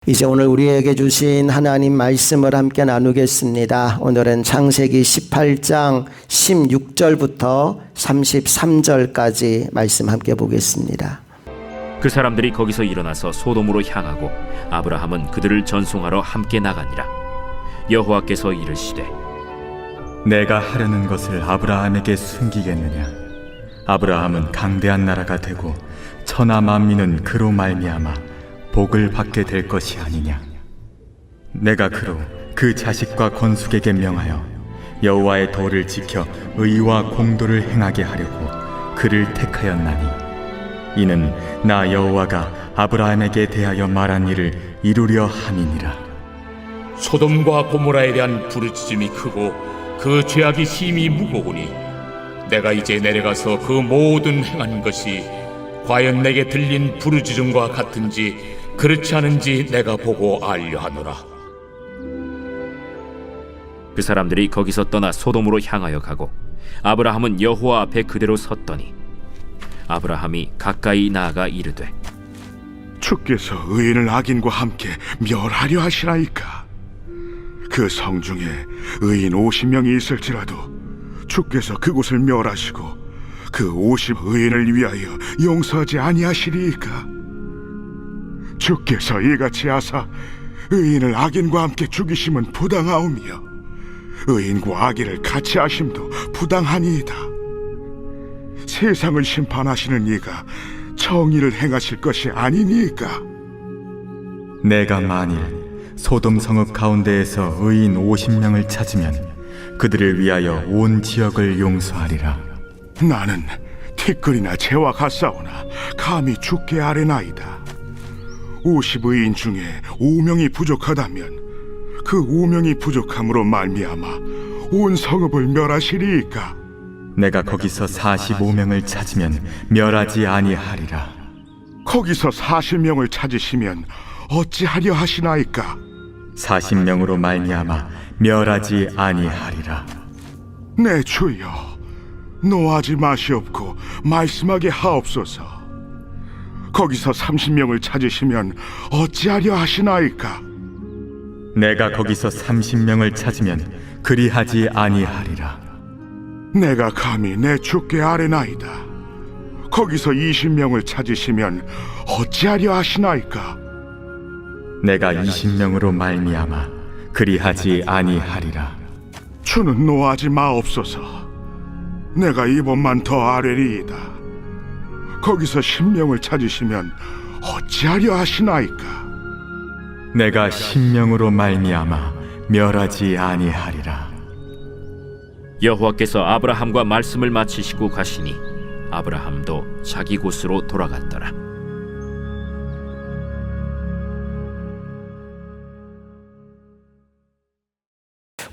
이제 오늘 우리에게 주신 하나님 말씀을 함께 나누겠습니다. 오늘은 창세기 18장 16절부터 33절까지 말씀 함께 보겠습니다. 그 사람들이 거기서 일어나서 소돔으로 향하고 아브라함은 그들을 전송하러 함께 나가니라. 여호와께서 이르시되 내가 하려는 것을 아브라함에게 숨기겠느냐? 아브라함은 강대한 나라가 되고 천하 만민은 그로 말미암아 복을 받게 될 것이 아니냐? 내가 그로 그 자식과 건숙에게 명하여 여호와의 도를 지켜 의와 공도를 행하게 하려고 그를 택하였나니, 이는 나 여호와가 아브라함에게 대하여 말한 일을 이루려 함이니라. 소돔과 고모라에 대한 부르짖음이 크고 그 죄악이 심히 무거우니 내가 이제 내려가서 그 모든 행한 것이 과연 내게 들린 부르짖음과 같은지 그렇지 않은지 내가 보고 알려 하노라. 그 사람들이 거기서 떠나 소돔으로 향하여 가고 아브라함은 여호와 앞에 그대로 섰더니 아브라함이 가까이 나아가 이르되 주께서 의인을 악인과 함께 멸하려 하시나이까? 그 성중에 의인 50명이 있을지라도 주께서 그곳을 멸하시고 그 50 의인을 위하여 용서하지 아니하시리이까? 주께서 이같이 하사 의인을 악인과 함께 죽이심은 부당하오며 의인과 악인을 같이 하심도 부당하니이다. 세상을 심판하시는 이가 정의를 행하실 것이 아니니까? 내가 만일 소돔 성읍 가운데에서 의인 50명을 찾으면 그들을 위하여 온 지역을 용서하리라. 나는 티끌이나 재와 같사오나 감히 주께 아뢰나이다. 50의인 중에 5명이 부족하다면 그 5명이 부족함으로 말미암아 온 성읍을 멸하시리이까? 내가 거기서 45명을 찾으면 멸하지 아니하리라. 거기서 40명을 찾으시면 어찌하려 하시나이까? 40명으로 말미암아 멸하지 아니하리라. 내 주여, 노하지 마시옵고 말씀하게 하옵소서. 거기서 30명을 찾으시면 어찌하려 하시나이까? 내가 거기서 30명을 찾으면 그리하지 아니하리라. 내가 감히 내 주께 아뢰나이다. 거기서 20명을 찾으시면 어찌하려 하시나이까? 내가 20명으로 말미암아 그리하지 아니하리라. 주는 노하지 마옵소서. 내가 이번만 더 아뢰리이다. 거기서 10명을 찾으시면 어찌하려 하시나이까? 내가 10명으로 말미암아 멸하지 아니하리라. 여호와께서 아브라함과 말씀을 마치시고 가시니 아브라함도 자기 곳으로 돌아갔더라.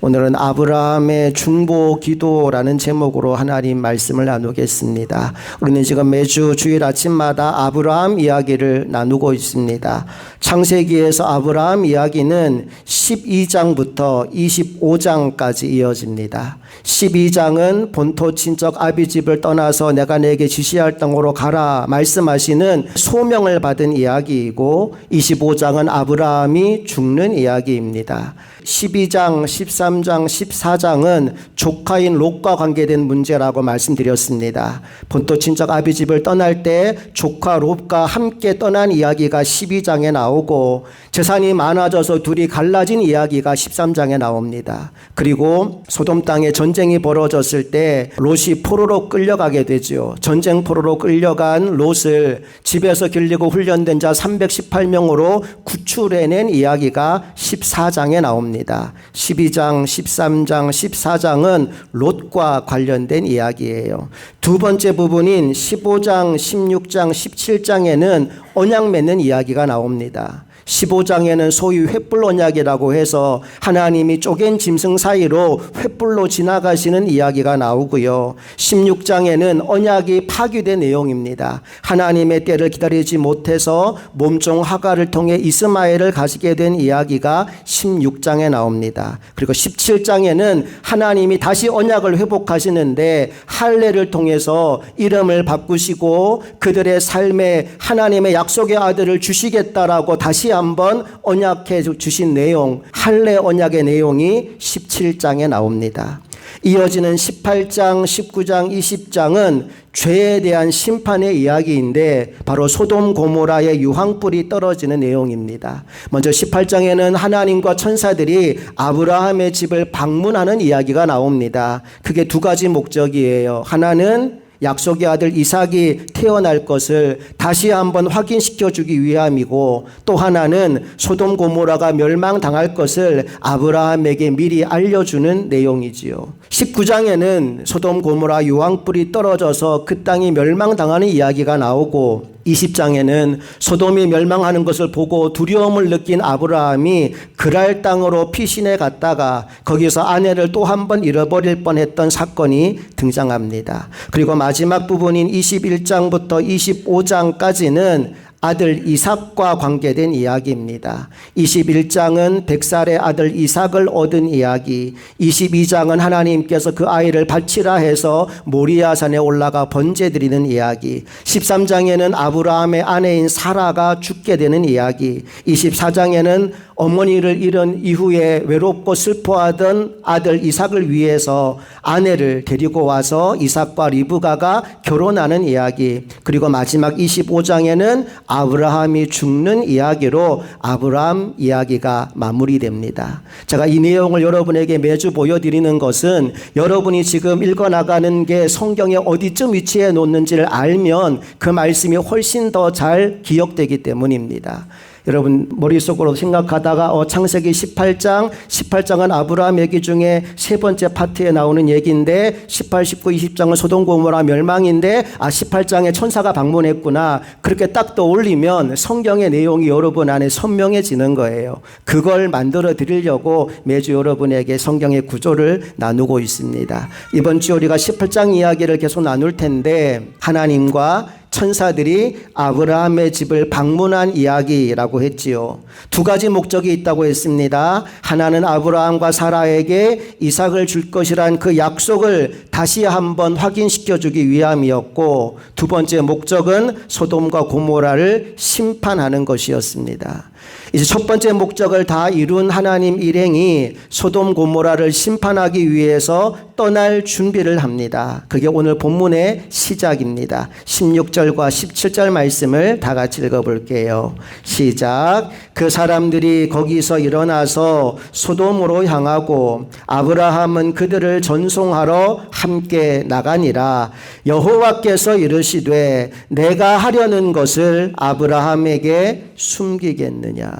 오늘은 아브라함의 중보 기도라는 제목으로 하나님 말씀을 나누겠습니다. 우리는 지금 매주 주일 아침마다 아브라함 이야기를 나누고 있습니다. 창세기에서 아브라함 이야기는 12장부터 25장까지 이어집니다. 12장은 본토 친척 아비집을 떠나서 내가 내게 지시할 땅으로 가라 말씀하시는 소명을 받은 이야기이고, 25장은 아브라함이 죽는 이야기입니다. 12장, 13장, 14장은 조카인 롯과 관계된 문제라고 말씀드렸습니다. 본토 친척 아비집을 떠날 때 조카 롯과 함께 떠난 이야기가 12장에 나오고, 재산이 많아져서 둘이 갈라진 이야기가 13장에 나옵니다. 그리고 소돔 땅에 전쟁이 벌어졌을 때 롯이 포로로 끌려가게 되죠. 전쟁 포로로 끌려간 롯을 집에서 길리고 훈련된 자 318명으로 구출해낸 이야기가 14장에 나옵니다. 12장, 13장, 14장은 롯과 관련된 이야기예요. 두 번째 부분인 15장, 16장, 17장에는 언약 맺는 이야기가 나옵니다. 15장에는 소위 횃불 언약이라고 해서 하나님이 쪼갠 짐승 사이로 횃불로 지나가시는 이야기가 나오고요. 16장에는 언약이 파기된 내용입니다. 하나님의 때를 기다리지 못해서 몸종 하갈을 통해 이스마엘을 가지게 된 이야기가 16장에 나옵니다. 그리고 17장에는 하나님이 다시 언약을 회복하시는데 할례를 통해서 이름을 바꾸시고 그들의 삶에 하나님의 약속의 아들을 주시겠다라고 다시 한번 언약해 주신 내용, 할례 언약의 내용이 17장에 나옵니다. 이어지는 18장, 19장, 20장은 죄에 대한 심판의 이야기인데 바로 소돔 고모라의 유황불이 떨어지는 내용입니다. 먼저 18장에는 하나님과 천사들이 아브라함의 집을 방문하는 이야기가 나옵니다. 그게 두 가지 목적이에요. 하나는 약속의 아들 이삭이 태어날 것을 다시 한번 확인시켜 주기 위함이고, 또 하나는 소돔 고모라가 멸망당할 것을 아브라함에게 미리 알려주는 내용이지요. 19장에는 소돔 고모라 유황불이 떨어져서 그 땅이 멸망당하는 이야기가 나오고, 20장에는 소돔이 멸망하는 것을 보고 두려움을 느낀 아브라함이 그랄 땅으로 피신해 갔다가 거기서 아내를 또 한 번 잃어버릴 뻔했던 사건이 등장합니다. 그리고 마지막 부분인 21장부터 25장까지는 아들 이삭과 관계된 이야기입니다. 21장은 100살의 아들 이삭을 얻은 이야기, 22장은 하나님께서 그 아이를 바치라 해서 모리아산에 올라가 번제드리는 이야기, 13장에는 아브라함의 아내인 사라가 죽게 되는 이야기, 24장에는 어머니를 잃은 이후에 외롭고 슬퍼하던 아들 이삭을 위해서 아내를 데리고 와서 이삭과 리브가가 결혼하는 이야기, 그리고 마지막 25장에는 아브라함이 죽는 이야기로 아브라함 이야기가 마무리됩니다. 제가 이 내용을 여러분에게 매주 보여드리는 것은 여러분이 지금 읽어나가는 게 성경에 어디쯤 위치해 놓는지를 알면 그 말씀이 훨씬 더 잘 기억되기 때문입니다. 여러분 머릿속으로 생각하다가 창세기 18장은 아브라함 얘기 중에 세 번째 파트에 나오는 얘기인데 18, 19, 20장은 소돔 고모라 멸망인데 18장에 천사가 방문했구나. 그렇게 딱 떠올리면 성경의 내용이 여러분 안에 선명해지는 거예요. 그걸 만들어 드리려고 매주 여러분에게 성경의 구조를 나누고 있습니다. 이번 주 우리가 18장 이야기를 계속 나눌 텐데, 하나님과 천사들이 아브라함의 집을 방문한 이야기라고 했지요. 두 가지 목적이 있다고 했습니다. 하나는 아브라함과 사라에게 이삭을 줄 것이란 그 약속을 다시 한번 확인시켜 주기 위함이었고, 두 번째 목적은 소돔과 고모라를 심판하는 것이었습니다. 이제 첫 번째 목적을 다 이룬 하나님 일행이 소돔 고모라를 심판하기 위해서 떠날 준비를 합니다. 그게 오늘 본문의 시작입니다. 16절과 17절 말씀을 다 같이 읽어볼게요. 시작. 그 사람들이 거기서 일어나서 소돔으로 향하고 아브라함은 그들을 전송하러 함께 나가니라. 여호와께서 이르시되 내가 하려는 것을 아브라함에게 숨기겠느냐.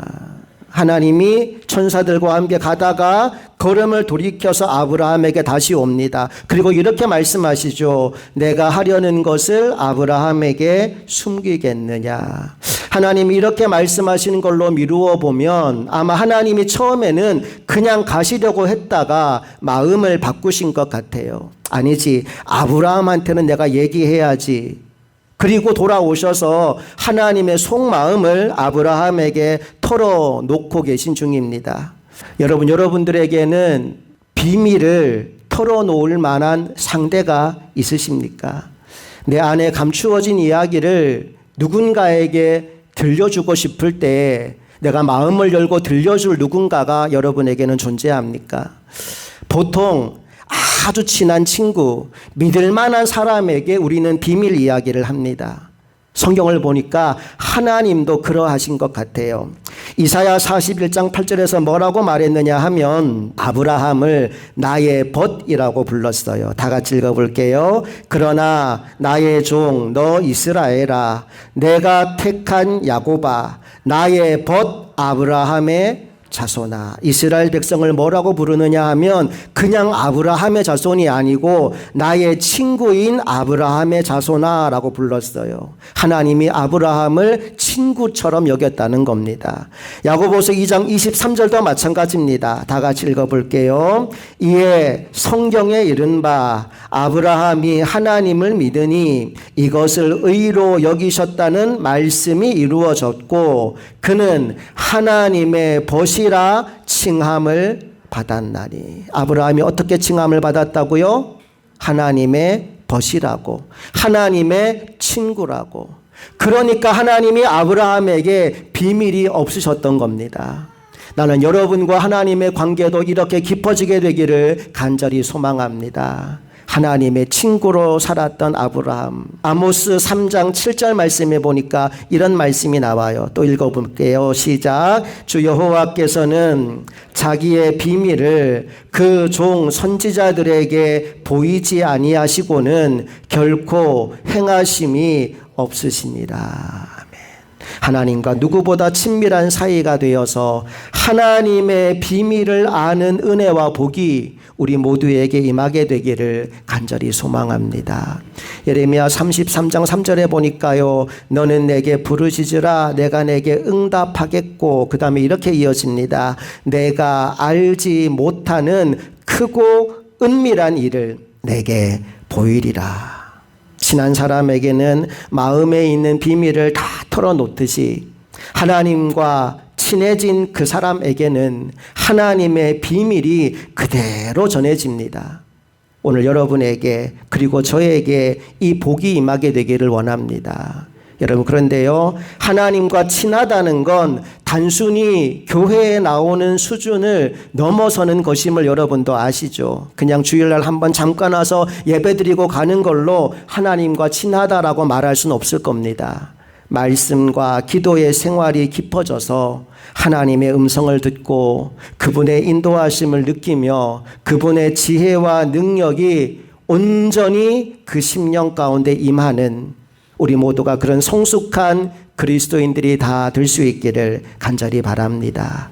하나님이 천사들과 함께 가다가 걸음을 돌이켜서 아브라함에게 다시 옵니다. 그리고 이렇게 말씀하시죠. 내가 하려는 것을 아브라함에게 숨기겠느냐. 하나님이 이렇게 말씀하시는 걸로 미루어 보면 아마 하나님이 처음에는 그냥 가시려고 했다가 마음을 바꾸신 것 같아요. 아니지, 아브라함한테는 내가 얘기해야지. 그리고 돌아오셔서 하나님의 속마음을 아브라함에게 털어놓고 계신 중입니다. 여러분들에게는 비밀을 털어놓을 만한 상대가 있으십니까? 내 안에 감추어진 이야기를 누군가에게 들려주고 싶을 때 내가 마음을 열고 들려줄 누군가가 여러분에게는 존재합니까? 보통 아주 친한 친구, 믿을 만한 사람에게 우리는 비밀 이야기를 합니다. 성경을 보니까 하나님도 그러하신 것 같아요. 이사야 41장 8절에서 뭐라고 말했느냐 하면 아브라함을 나의 벗이라고 불렀어요. 다 같이 읽어볼게요. 그러나 나의 종 너 이스라엘아, 내가 택한 야곱아, 나의 벗 아브라함의 자손아. 이스라엘 백성을 뭐라고 부르느냐 하면 그냥 아브라함의 자손이 아니고 나의 친구인 아브라함의 자손아 라고 불렀어요. 하나님이 아브라함을 친구처럼 여겼다는 겁니다. 야고보서 2장 23절도 마찬가지입니다. 다 같이 읽어볼게요. 이에 성경에 이른 바 아브라함이 하나님을 믿으니 이것을 의로 여기셨다는 말씀이 이루어졌고 그는 하나님의 벗이라 칭함을 받았나니. 아브라함이 어떻게 칭함을 받았다고요? 하나님의 벗이라고, 하나님의 친구라고. 그러니까 하나님이 아브라함에게 비밀이 없으셨던 겁니다. 나는 여러분과 하나님의 관계도 이렇게 깊어지게 되기를 간절히 소망합니다. 하나님의 친구로 살았던 아브라함. 아모스 3장 7절 말씀에 보니까 이런 말씀이 나와요. 또 읽어볼게요. 시작. 주 여호와께서는 자기의 비밀을 그 종 선지자들에게 보이지 아니하시고는 결코 행하심이 없으시니라. 하나님과 누구보다 친밀한 사이가 되어서 하나님의 비밀을 아는 은혜와 복이 우리 모두에게 임하게 되기를 간절히 소망합니다. 예레미야 33장 3절에 보니까요. 너는 내게 부르짖으라 내가 내게 응답하겠고, 그 다음에 이렇게 이어집니다. 내가 알지 못하는 크고 은밀한 일을 내게 보이리라. 친한 사람에게는 마음에 있는 비밀을 다 털어놓듯이 하나님과 친해진 그 사람에게는 하나님의 비밀이 그대로 전해집니다. 오늘 여러분에게 그리고 저에게 이 복이 임하게 되기를 원합니다. 여러분, 그런데요, 하나님과 친하다는 건 단순히 교회에 나오는 수준을 넘어서는 것임을 여러분도 아시죠? 그냥 주일날 한번 잠깐 와서 예배드리고 가는 걸로 하나님과 친하다라고 말할 수는 없을 겁니다. 말씀과 기도의 생활이 깊어져서 하나님의 음성을 듣고 그분의 인도하심을 느끼며 그분의 지혜와 능력이 온전히 그 심령 가운데 임하는 우리 모두가 그런 성숙한 그리스도인들이 다 될 수 있기를 간절히 바랍니다.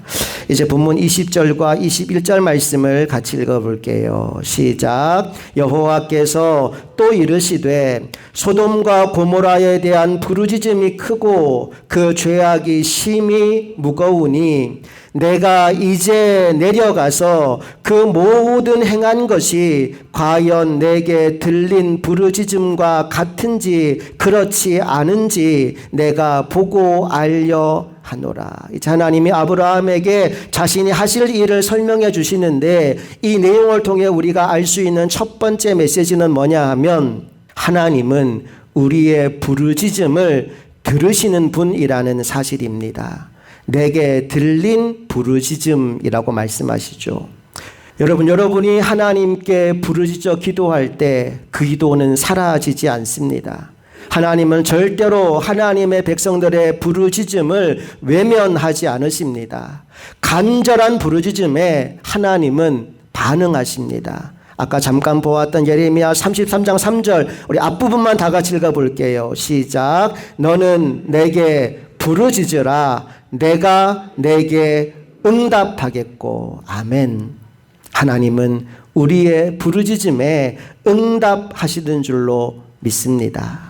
이제 본문 20절과 21절 말씀을 같이 읽어볼게요. 시작. 여호와께서 또 이르시되 소돔과 고모라에 대한 부르짖음이 크고 그 죄악이 심히 무거우니 내가 이제 내려가서 그 모든 행한 것이 과연 내게 들린 부르짖음과 같은지 그렇지 않은지 내가 보고 알려 하노라. 이제 하나님이 아브라함에게 자신이 하실 일을 설명해 주시는데 이 내용을 통해 우리가 알 수 있는 첫 번째 메시지는 뭐냐 하면 하나님은 우리의 부르짖음을 들으시는 분이라는 사실입니다. 내게 들린 부르짖음이라고 말씀하시죠. 여러분이 하나님께 부르짖어 기도할 때 그 기도는 사라지지 않습니다. 하나님은 절대로 하나님의 백성들의 부르짖음을 외면하지 않으십니다. 간절한 부르짖음에 하나님은 반응하십니다. 아까 잠깐 보았던 예레미야 33장 3절 우리 앞부분만 다 같이 읽어볼게요. 시작. 너는 내게 부르짖으라 내가 내게 응답하겠고. 아멘. 하나님은 우리의 부르짖음에 응답하시는 줄로 믿습니다.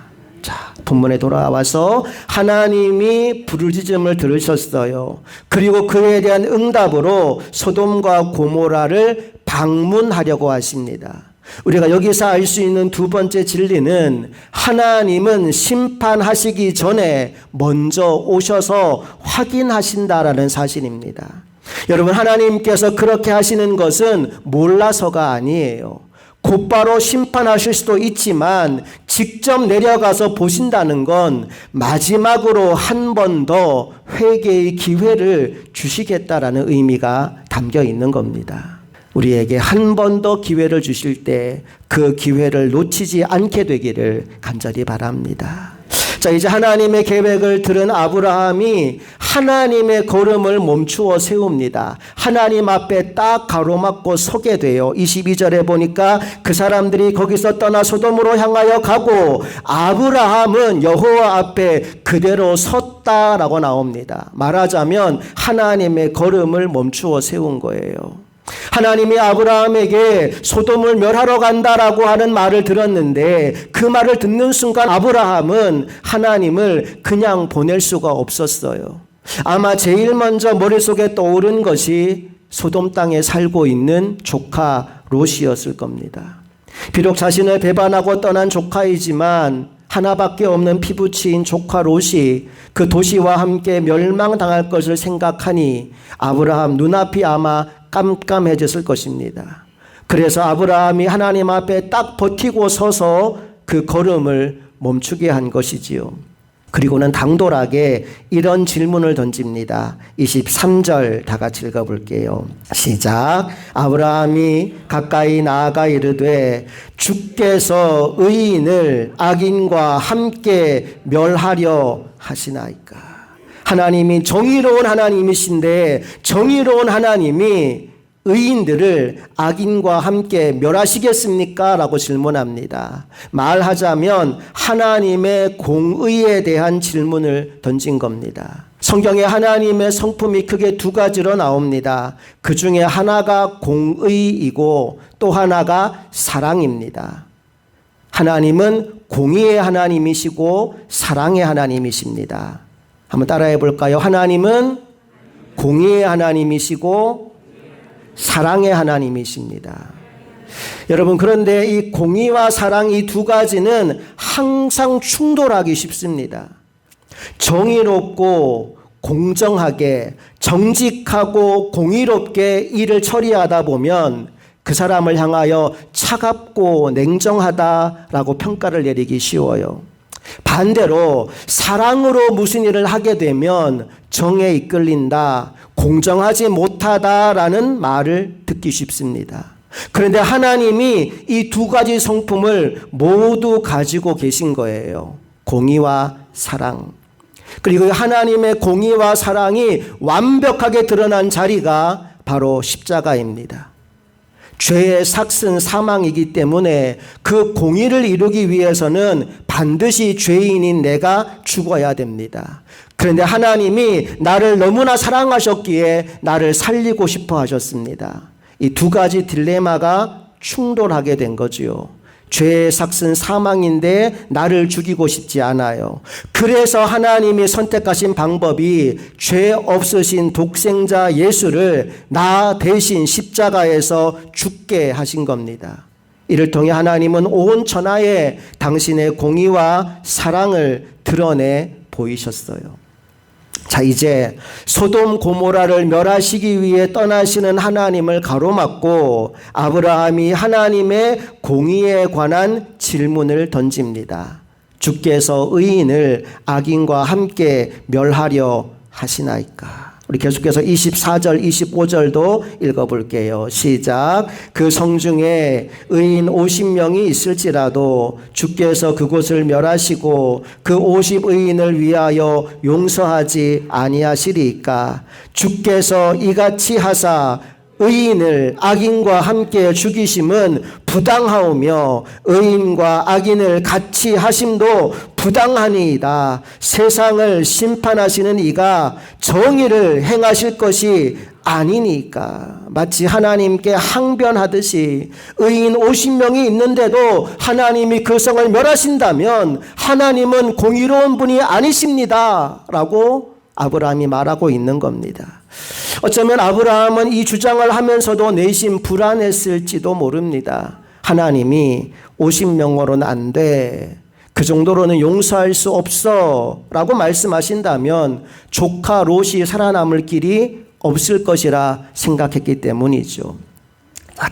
자, 본문에 돌아와서 하나님이 부르짖음을 들으셨어요. 그리고 그에 대한 응답으로 소돔과 고모라를 방문하려고 하십니다. 우리가 여기서 알 수 있는 두 번째 진리는 하나님은 심판하시기 전에 먼저 오셔서 확인하신다라는 사실입니다. 여러분, 하나님께서 그렇게 하시는 것은 몰라서가 아니에요. 곧바로 심판하실 수도 있지만 직접 내려가서 보신다는 건 마지막으로 한 번 더 회개의 기회를 주시겠다라는 의미가 담겨 있는 겁니다. 우리에게 한 번 더 기회를 주실 때 그 기회를 놓치지 않게 되기를 간절히 바랍니다. 자, 이제 하나님의 계획을 들은 아브라함이 하나님의 걸음을 멈추어 세웁니다. 하나님 앞에 딱 가로막고 서게 돼요. 22절에 보니까 그 사람들이 거기서 떠나 소돔으로 향하여 가고 아브라함은 여호와 앞에 그대로 섰다라고 나옵니다. 말하자면 하나님의 걸음을 멈추어 세운 거예요. 하나님이 아브라함에게 소돔을 멸하러 간다라고 하는 말을 들었는데 그 말을 듣는 순간 아브라함은 하나님을 그냥 보낼 수가 없었어요. 아마 제일 먼저 머릿속에 떠오른 것이 소돔 땅에 살고 있는 조카 롯이었을 겁니다. 비록 자신을 배반하고 떠난 조카이지만 하나밖에 없는 피부치인 조카 롯이 그 도시와 함께 멸망당할 것을 생각하니 아브라함 눈앞이 아마 깜깜해졌을 것입니다. 그래서 아브라함이 하나님 앞에 딱 버티고 서서 그 걸음을 멈추게 한 것이지요. 그리고는 당돌하게 이런 질문을 던집니다. 23절 다 같이 읽어볼게요. 시작. 아브라함이 가까이 나아가 이르되 주께서 의인을 악인과 함께 멸하려 하시나이까. 하나님이 정의로운 하나님이신데 정의로운 하나님이 의인들을 악인과 함께 멸하시겠습니까? 라고 질문합니다. 말하자면 하나님의 공의에 대한 질문을 던진 겁니다. 성경에 하나님의 성품이 크게 두 가지로 나옵니다. 그 중에 하나가 공의이고 또 하나가 사랑입니다. 하나님은 공의의 하나님이시고 사랑의 하나님이십니다. 한번 따라해 볼까요? 하나님은 공의의 하나님이시고 사랑의 하나님이십니다. 여러분, 그런데 이 공의와 사랑 이 두 가지는 항상 충돌하기 쉽습니다. 정의롭고 공정하게 정직하고 공의롭게 일을 처리하다 보면 그 사람을 향하여 차갑고 냉정하다라고 평가를 내리기 쉬워요. 반대로 사랑으로 무슨 일을 하게 되면 정에 이끌린다, 공정하지 못하다라는 말을 듣기 쉽습니다. 그런데 하나님이 이 두 가지 성품을 모두 가지고 계신 거예요. 공의와 사랑. 그리고 하나님의 공의와 사랑이 완벽하게 드러난 자리가 바로 십자가입니다. 죄의 삭슨 사망이기 때문에 그 공의를 이루기 위해서는 반드시 죄인인 내가 죽어야 됩니다. 그런데 하나님이 나를 너무나 사랑하셨기에 나를 살리고 싶어 하셨습니다. 이 두 가지 딜레마가 충돌하게 된 거지요. 죄의 삭슨 사망인데 나를 죽이고 싶지 않아요. 그래서 하나님이 선택하신 방법이 죄 없으신 독생자 예수를 나 대신 십자가에서 죽게 하신 겁니다. 이를 통해 하나님은 온 천하에 당신의 공의와 사랑을 드러내 보이셨어요. 자, 이제 소돔 고모라를 멸하시기 위해 떠나시는 하나님을 가로막고 아브라함이 하나님의 공의에 관한 질문을 던집니다. 주께서 의인을 악인과 함께 멸하려 하시나이까? 우리 계속해서 24절, 25절도 읽어볼게요. 시작. 그 성중에 의인 50명이 있을지라도 주께서 그곳을 멸하시고 그 50의인을 위하여 용서하지 아니하시리이까? 주께서 이같이 하사 의인을 악인과 함께 죽이심은 부당하오며 의인과 악인을 같이 하심도 부당하니이다. 세상을 심판하시는 이가 정의를 행하실 것이 아니니까. 마치 하나님께 항변하듯이 의인 50명이 있는데도 하나님이 그 성을 멸하신다면 하나님은 공의로운 분이 아니십니다 라고 아브라함이 말하고 있는 겁니다. 어쩌면 아브라함은 이 주장을 하면서도 내심 불안했을지도 모릅니다. 하나님이 50명으로는 안 돼, 그 정도로는 용서할 수 없어 라고 말씀하신다면 조카 롯이 살아남을 길이 없을 것이라 생각했기 때문이죠.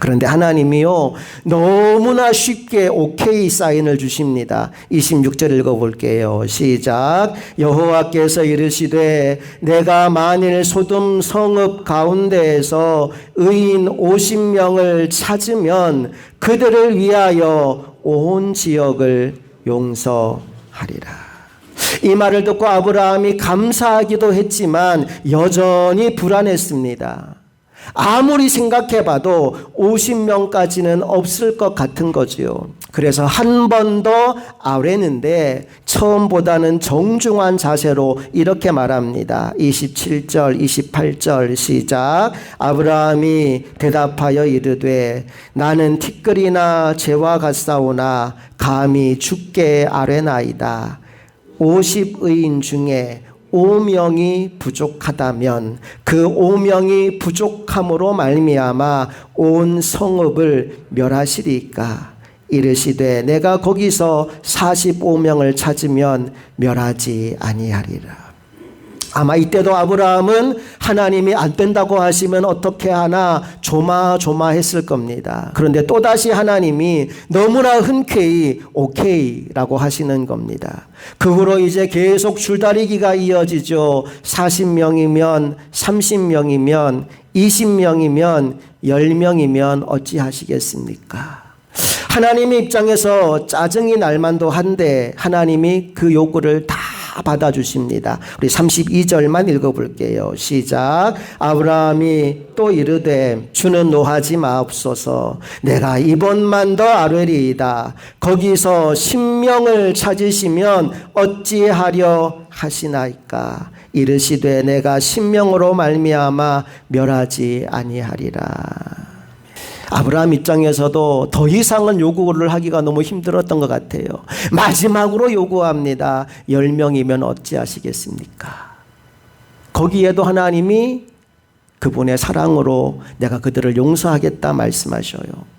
그런데 하나님이요, 너무나 쉽게 오케이 사인을 주십니다. 26절 읽어볼게요. 시작. 여호와께서 이르시되 내가 만일 소돔 성읍 가운데에서 의인 50명을 찾으면 그들을 위하여 온 지역을 용서하리라. 이 말을 듣고 아브라함이 감사하기도 했지만 여전히 불안했습니다. 아무리 생각해봐도 50명까지는 없을 것 같은 거지요. 그래서 한 번 더 아뢰는데 처음보다는 정중한 자세로 이렇게 말합니다. 27절, 28절 시작. 아브라함이 대답하여 이르되 나는 티끌이나 재와 같사오나 감히 주께 아뢰나이다. 50의인 중에 5명이 부족하다면 그 5명이 부족함으로 말미암아 온 성읍을 멸하시리까? 이르시되 내가 거기서 45명을 찾으면 멸하지 아니하리라. 아마 이때도 아브라함은 하나님이 안 된다고 하시면 어떻게 하나 조마조마했을 겁니다. 그런데 또다시 하나님이 너무나 흔쾌히 오케이라고 하시는 겁니다. 그 후로 이제 계속 줄다리기가 이어지죠. 40명이면 30명이면 20명이면 10명이면 어찌하시겠습니까? 하나님의 입장에서 짜증이 날 만도 한데 하나님이 그 요구를 다 받아주십니다. 우리 32절만 읽어볼게요. 시작. 아브라함이 또 이르되 주는 노하지 마옵소서. 내가 이번만 더 아뢰리이다. 거기서 신명을 찾으시면 어찌하려 하시나이까. 이르시되 내가 신명으로 말미암아 멸하지 아니하리라. 아브라함 입장에서도 더 이상은 요구를 하기가 너무 힘들었던 것 같아요. 마지막으로 요구합니다. 10명이면 어찌하시겠습니까? 거기에도 하나님이 그분의 사랑으로 내가 그들을 용서하겠다 말씀하셔요.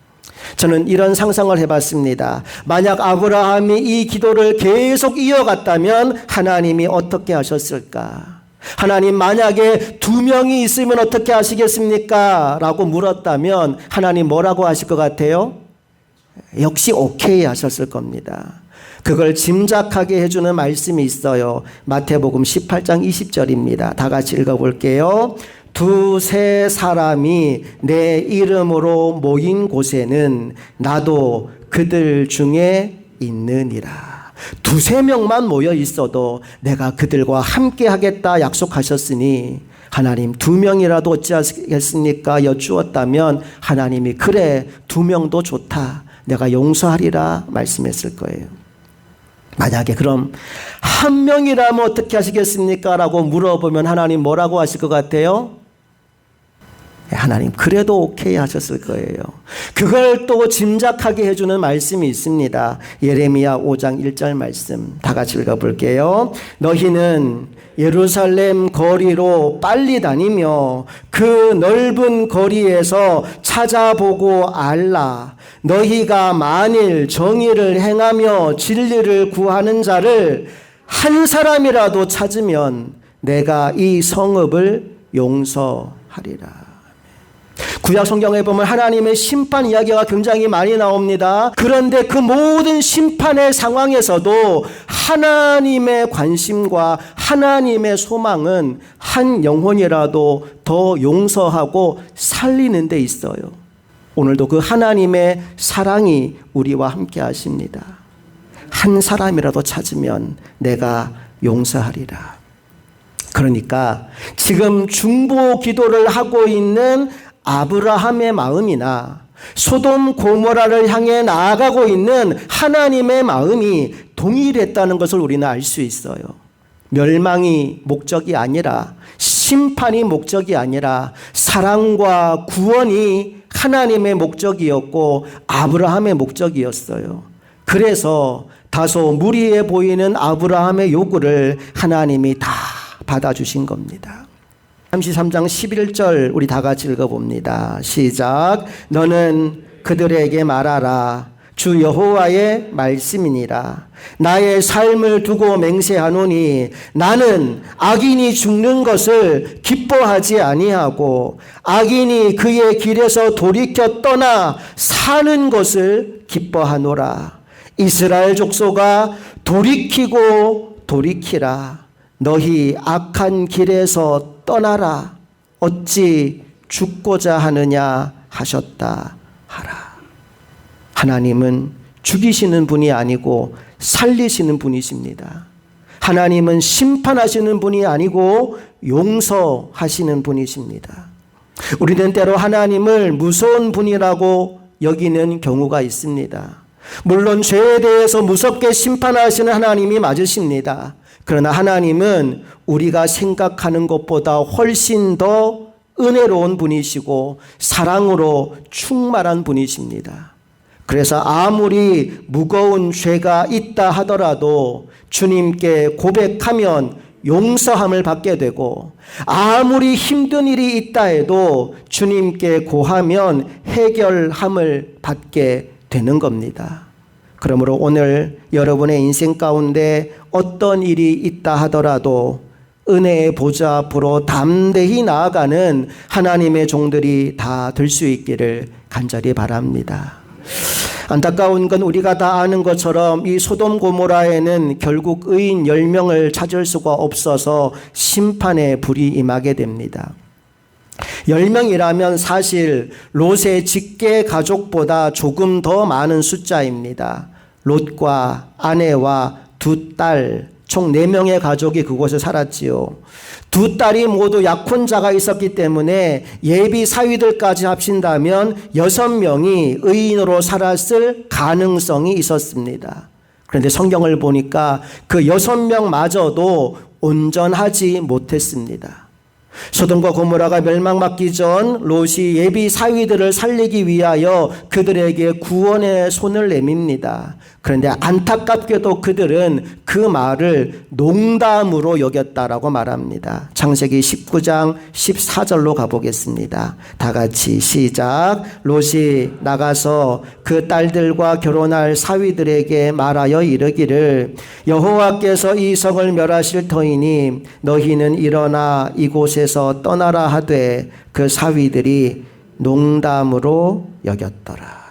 저는 이런 상상을 해봤습니다. 만약 아브라함이 이 기도를 계속 이어갔다면 하나님이 어떻게 하셨을까? 하나님 만약에 2명이 있으면 어떻게 하시겠습니까? 라고 물었다면 하나님 뭐라고 하실 것 같아요? 역시 오케이 하셨을 겁니다. 그걸 짐작하게 해주는 말씀이 있어요. 마태복음 18장 20절입니다. 다 같이 읽어볼게요. 2-3 사람이 내 이름으로 모인 곳에는 나도 그들 중에 있느니라. 2-3명만 모여 있어도 내가 그들과 함께 하겠다 약속하셨으니 하나님 2명이라도 어찌하겠습니까? 여쭈었다면 하나님이 그래 2명도 좋다. 내가 용서하리라 말씀했을 거예요. 만약에 그럼 1명이라면 어떻게 하시겠습니까? 라고 물어보면 하나님 뭐라고 하실 것 같아요? 하나님 그래도 오케이 하셨을 거예요. 그걸 또 짐작하게 해주는 말씀이 있습니다. 예레미야 5장 1절 말씀 다 같이 읽어볼게요. 너희는 예루살렘 거리로 빨리 다니며 그 넓은 거리에서 찾아보고 알라. 너희가 만일 정의를 행하며 진리를 구하는 자를 한 사람이라도 찾으면 내가 이 성읍을 용서하리라. 구약 성경에 보면 하나님의 심판 이야기가 굉장히 많이 나옵니다. 그런데 그 모든 심판의 상황에서도 하나님의 관심과 하나님의 소망은 한 영혼이라도 더 용서하고 살리는 데 있어요. 오늘도 그 하나님의 사랑이 우리와 함께 하십니다. 한 사람이라도 찾으면 내가 용서하리라. 그러니까 지금 중보 기도를 하고 있는 아브라함의 마음이나 소돔 고모라를 향해 나아가고 있는 하나님의 마음이 동일했다는 것을 우리는 알 수 있어요. 멸망이 목적이 아니라 심판이 목적이 아니라 사랑과 구원이 하나님의 목적이었고 아브라함의 목적이었어요. 그래서 다소 무리해 보이는 아브라함의 요구를 하나님이 다 받아주신 겁니다. 33장 11절 우리 다 같이 읽어봅니다. 시작. 너는 그들에게 말하라. 주 여호와의 말씀이니라. 나의 삶을 두고 맹세하노니 나는 악인이 죽는 것을 기뻐하지 아니하고 악인이 그의 길에서 돌이켜 떠나 사는 것을 기뻐하노라. 이스라엘 족속아 돌이키고 돌이키라. 너희 악한 길에서 떠나라. 어찌 죽고자 하느냐 하셨다 하라. 하나님은 죽이시는 분이 아니고 살리시는 분이십니다. 하나님은 심판하시는 분이 아니고 용서하시는 분이십니다. 우리는 때로 하나님을 무서운 분이라고 여기는 경우가 있습니다. 물론 죄에 대해서 무섭게 심판하시는 하나님이 맞으십니다. 그러나 하나님은 우리가 생각하는 것보다 훨씬 더 은혜로운 분이시고 사랑으로 충만한 분이십니다. 그래서 아무리 무거운 죄가 있다 하더라도 주님께 고백하면 용서함을 받게 되고 아무리 힘든 일이 있다 해도 주님께 고하면 해결함을 받게 되는 겁니다. 그러므로 오늘 여러분의 인생 가운데 어떤 일이 있다 하더라도 은혜의 보좌 앞으로 담대히 나아가는 하나님의 종들이 다 될 수 있기를 간절히 바랍니다. 안타까운 건 우리가 다 아는 것처럼 이 소돔 고모라에는 결국 의인 10명을 찾을 수가 없어서 심판의 불이 임하게 됩니다. 10명이라면 사실 롯의 직계 가족보다 조금 더 많은 숫자입니다. 롯과 아내와 두 딸, 총 4명의 가족이 그곳에 살았지요. 두 딸이 모두 약혼자가 있었기 때문에 예비 사위들까지 합친다면 6명이 의인으로 살았을 가능성이 있었습니다. 그런데 성경을 보니까 그 6명마저도 온전하지 못했습니다. 소돔과 고모라가 멸망받기 전 롯이 예비 사위들을 살리기 위하여 그들에게 구원의 손을 내밉니다. 그런데 안타깝게도 그들은 그 말을 농담으로 여겼다라고 말합니다. 창세기 19장 14절로 가보겠습니다. 다 같이 시작. 롯이 나가서 그 딸들과 결혼할 사위들에게 말하여 이르기를 여호와께서 이 성을 멸하실 터이니 너희는 일어나 이곳에서 떠나라 하되 그 사위들이 농담으로 여겼더라.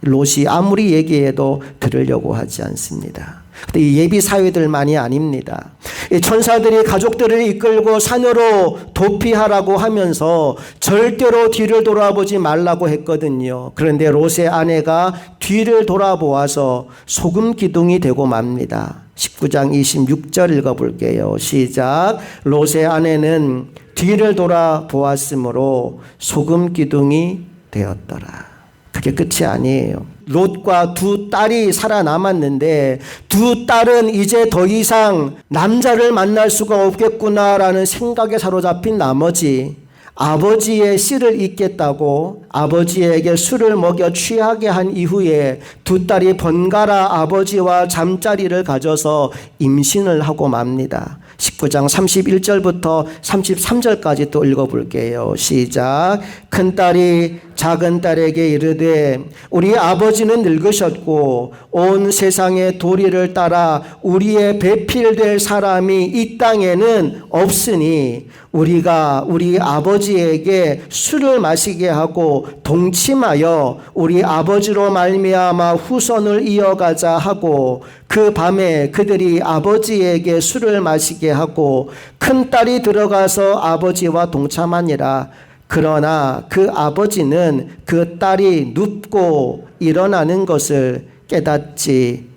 롯이 아무리 얘기해도 들으려고 하지 않습니다. 근데 이 예비 사위들만이 아닙니다. 이 천사들이 가족들을 이끌고 산으로 도피하라고 하면서 절대로 뒤를 돌아보지 말라고 했거든요. 그런데 롯의 아내가 뒤를 돌아보아서 소금 기둥이 되고 맙니다. 19장 26절 읽어볼게요. 시작. 롯의 아내는 뒤를 돌아보았으므로 소금 기둥이 되었더라. 그게 끝이 아니에요. 롯과 두 딸이 살아남았는데 두 딸은 이제 더 이상 남자를 만날 수가 없겠구나라는 생각에 사로잡힌 나머지 아버지의 씨를 잇겠다고 아버지에게 술을 먹여 취하게 한 이후에 두 딸이 번갈아 아버지와 잠자리를 가져서 임신을 하고 맙니다. 19장 31절부터 33절까지 또 읽어볼게요. 시작. 큰딸이 작은딸에게 이르되 우리 아버지는 늙으셨고 온 세상의 도리를 따라 우리의 배필될 사람이 이 땅에는 없으니 우리가 우리 아버지에게 술을 마시게 하고 동침하여 우리 아버지로 말미암아 후손을 이어가자 하고 그 밤에 그들이 아버지에게 술을 마시게 하고 큰딸이 들어가서 아버지와 동참하니라. 그러나 그 아버지는 그 딸이 눕고 일어나는 것을 깨닫지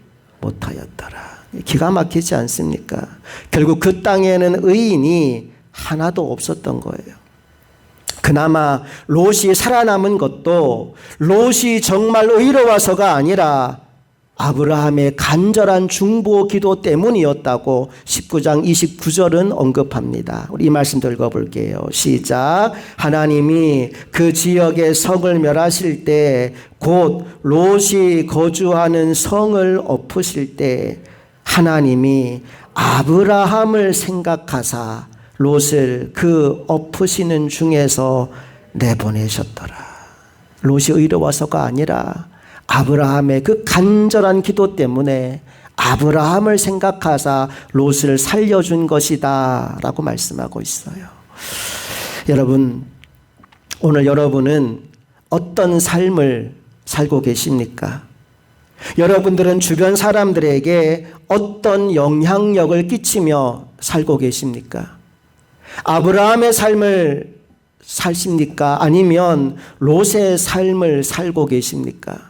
못하였더라. 기가 막히지 않습니까? 결국 그 땅에는 의인이 하나도 없었던 거예요. 그나마 롯이 살아남은 것도 롯이 정말 의로워서가 아니라 아브라함의 간절한 중보 기도 때문이었다고 19장 29절은 언급합니다. 우리 이 말씀도 읽어볼게요. 시작. 하나님이 그 지역의 성을 멸하실 때 곧 롯이 거주하는 성을 엎으실 때 하나님이 아브라함을 생각하사 롯을 그 엎으시는 중에서 내보내셨더라. 롯이 의로워서가 아니라 아브라함의 그 간절한 기도 때문에 아브라함을 생각하사 롯을 살려준 것이다 라고 말씀하고 있어요. 여러분, 오늘 여러분은 어떤 삶을 살고 계십니까? 여러분들은 주변 사람들에게 어떤 영향력을 끼치며 살고 계십니까? 아브라함의 삶을 사십니까? 아니면 롯의 삶을 살고 계십니까?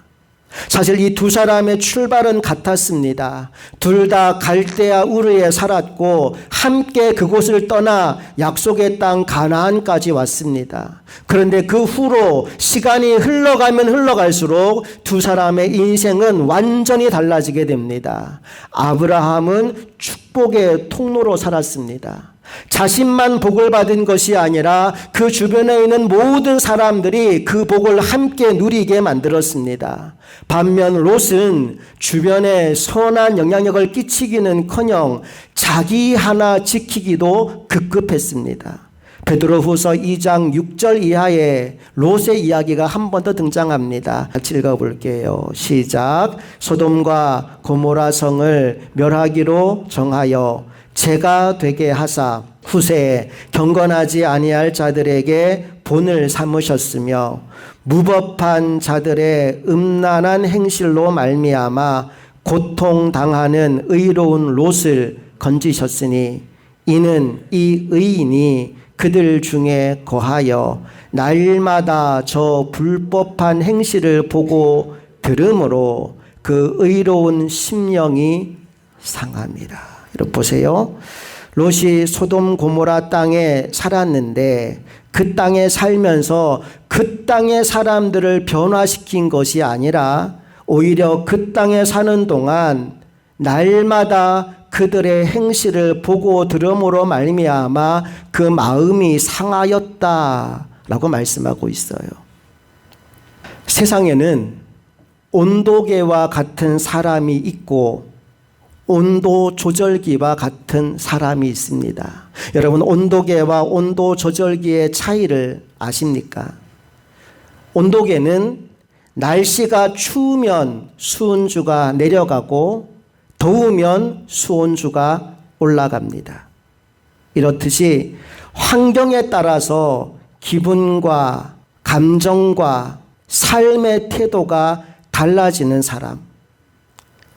사실 이 두 사람의 출발은 같았습니다. 둘 다 갈대아 우르에 살았고 함께 그곳을 떠나 약속의 땅 가나안까지 왔습니다. 그런데 그 후로 시간이 흘러가면 흘러갈수록 두 사람의 인생은 완전히 달라지게 됩니다. 아브라함은 축복의 통로로 살았습니다. 자신만 복을 받은 것이 아니라 그 주변에 있는 모든 사람들이 그 복을 함께 누리게 만들었습니다. 반면 롯은 주변에 선한 영향력을 끼치기는커녕 자기 하나 지키기도 급급했습니다. 베드로후서 2장 6절 이하에 롯의 이야기가 한 번 더 등장합니다. 같이 읽어볼게요. 시작. 소돔과 고모라 성을 멸하기로 정하여 재가 되게 하사 후세에 경건하지 아니할 자들에게 본을 삼으셨으며 무법한 자들의 음란한 행실로 말미암아 고통당하는 의로운 롯을 건지셨으니 이는 이 의인이 그들 중에 거하여 날마다 저 불법한 행실을 보고 들으므로 그 의로운 심령이 상합니다. 여러분 보세요. 롯이 소돔 고모라 땅에 살았는데 그 땅에 살면서 그 땅의 사람들을 변화시킨 것이 아니라 오히려 그 땅에 사는 동안 날마다 그들의 행실을 보고 들음으로 말미암아 그 마음이 상하였다라고 말씀하고 있어요. 세상에는 온도계와 같은 사람이 있고 온도 조절기와 같은 사람이 있습니다. 여러분 온도계와 온도 조절기의 차이를 아십니까? 온도계는 날씨가 추우면 수온주가 내려가고 더우면 수온주가 올라갑니다. 이렇듯이 환경에 따라서 기분과 감정과 삶의 태도가 달라지는 사람,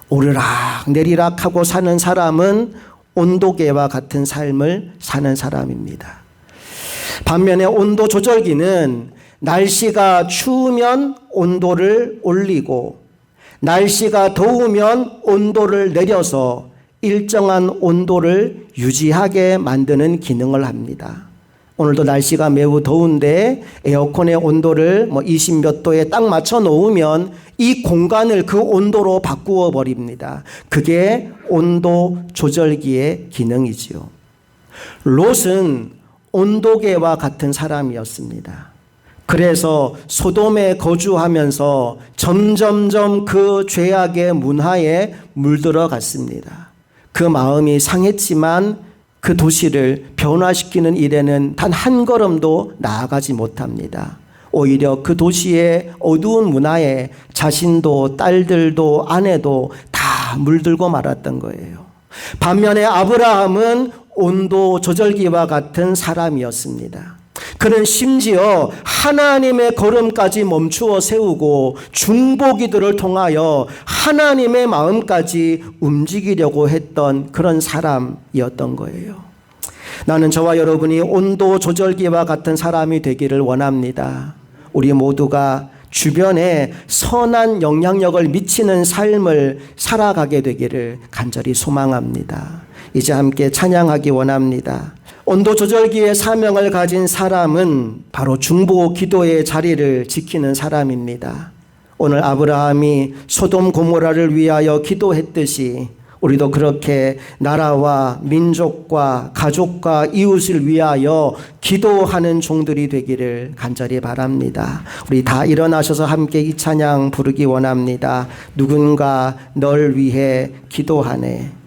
오르락 내리락 하고 사는 사람은 온도계와 같은 삶을 사는 사람입니다. 반면에 온도 조절기는 날씨가 추우면 온도를 올리고 날씨가 더우면 온도를 내려서 일정한 온도를 유지하게 만드는 기능을 합니다. 오늘도 날씨가 매우 더운데 에어컨의 온도를 20몇 도에 딱 맞춰 놓으면 이 공간을 그 온도로 바꾸어 버립니다. 그게 온도 조절기의 기능이지요. 롯은 온도계와 같은 사람이었습니다. 그래서 소돔에 거주하면서 점점점 그 죄악의 문화에 물들어 갔습니다. 그 마음이 상했지만 그 도시를 변화시키는 일에는 단 한 걸음도 나아가지 못합니다. 오히려 그 도시의 어두운 문화에 자신도 딸들도 아내도 다 물들고 말았던 거예요. 반면에 아브라함은 온도 조절기와 같은 사람이었습니다. 그는 심지어 하나님의 걸음까지 멈추어 세우고 중보기도를 통하여 하나님의 마음까지 움직이려고 했던 그런 사람이었던 거예요. 나는 저와 여러분이 온도 조절기와 같은 사람이 되기를 원합니다. 우리 모두가 주변에 선한 영향력을 미치는 삶을 살아가게 되기를 간절히 소망합니다. 이제 함께 찬양하기 원합니다. 온도 조절기의 사명을 가진 사람은 바로 중보 기도의 자리를 지키는 사람입니다. 오늘 아브라함이 소돔 고모라를 위하여 기도했듯이 우리도 그렇게 나라와 민족과 가족과 이웃을 위하여 기도하는 종들이 되기를 간절히 바랍니다. 우리 다 일어나셔서 함께 이 찬양 부르기 원합니다. 누군가 널 위해 기도하네.